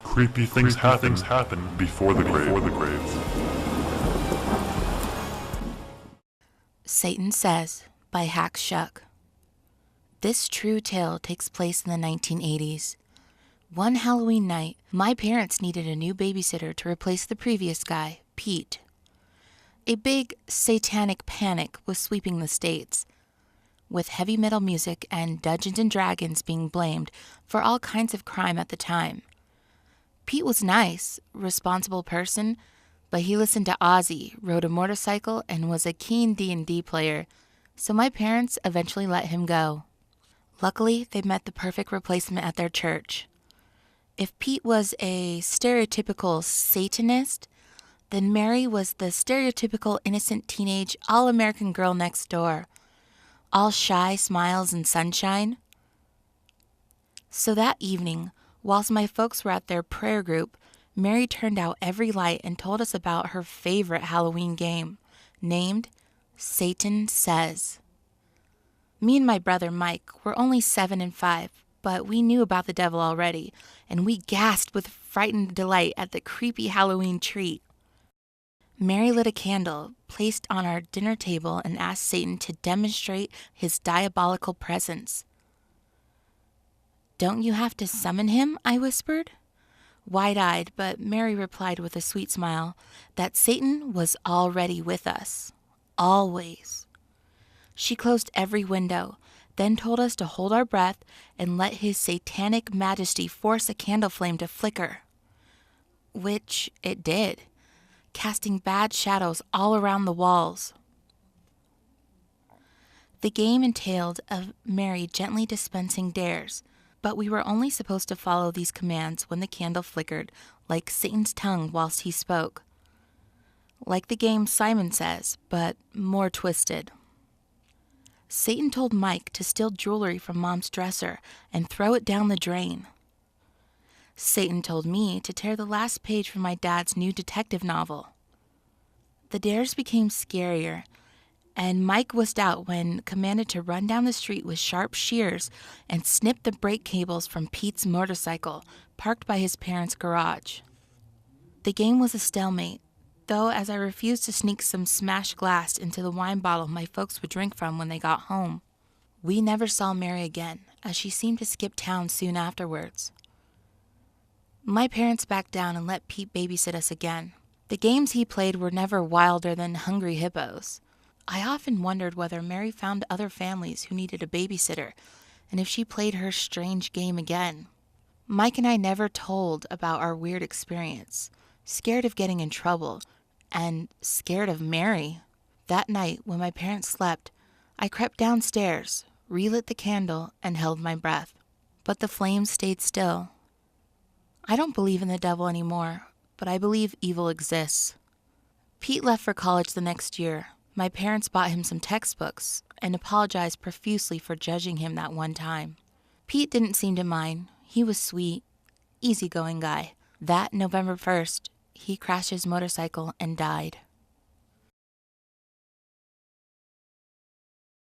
Creepy things happen before the grave. Satan Says by Shuck. This true tale takes place in the 1980s. One Halloween night, my parents needed a new babysitter to replace the previous guy, Pete. A big satanic panic was sweeping the States, with heavy metal music and Dungeons and Dragons being blamed for all kinds of crime at the time. Pete was nice, responsible person, but he listened to Ozzy, rode a motorcycle, and was a keen D&D player, so my parents eventually let him go. Luckily, they met the perfect replacement at their church. If Pete was a stereotypical Satanist, then Mary was the stereotypical innocent teenage all-American girl next door, all shy smiles and sunshine. So that evening, whilst my folks were at their prayer group, Mary turned out every light and told us about her favorite Halloween game, named Satan Says. Me and my brother Mike were only 7 and 5, but we knew about the devil already, and we gasped with frightened delight at the creepy Halloween treat. Mary lit a candle, placed on our dinner table, and asked Satan to demonstrate his diabolical presence. "Don't you have to summon him?" I whispered. Wide-eyed, but Mary replied with a sweet smile that Satan was already with us. Always. She closed every window, then told us to hold our breath and let his satanic majesty force a candle flame to flicker. Which it did, casting bad shadows all around the walls. The game entailed of Mary gently dispensing dares, but we were only supposed to follow these commands when the candle flickered, like Satan's tongue whilst he spoke. Like the game Simon Says, but more twisted. Satan told Mike to steal jewelry from Mom's dresser and throw it down the drain. Satan told me to tear the last page from my dad's new detective novel. The dares became scarier, and Mike was out when commanded to run down the street with sharp shears and snip the brake cables from Pete's motorcycle, parked by his parents' garage. The game was a stalemate, though as I refused to sneak some smashed glass into the wine bottle my folks would drink from when they got home. We never saw Mary again, as she seemed to skip town soon afterwards. My parents backed down and let Pete babysit us again. The games he played were never wilder than Hungry Hippos. I often wondered whether Mary found other families who needed a babysitter, and if she played her strange game again. Mike and I never told about our weird experience, scared of getting in trouble, and scared of Mary. That night, when my parents slept, I crept downstairs, relit the candle, and held my breath. But the flames stayed still. I don't believe in the devil anymore, but I believe evil exists. Pete left for college the next year. My parents bought him some textbooks and apologized profusely for judging him that one time. Pete didn't seem to mind. He was sweet, easygoing guy. That November 1st, he crashed his motorcycle and died.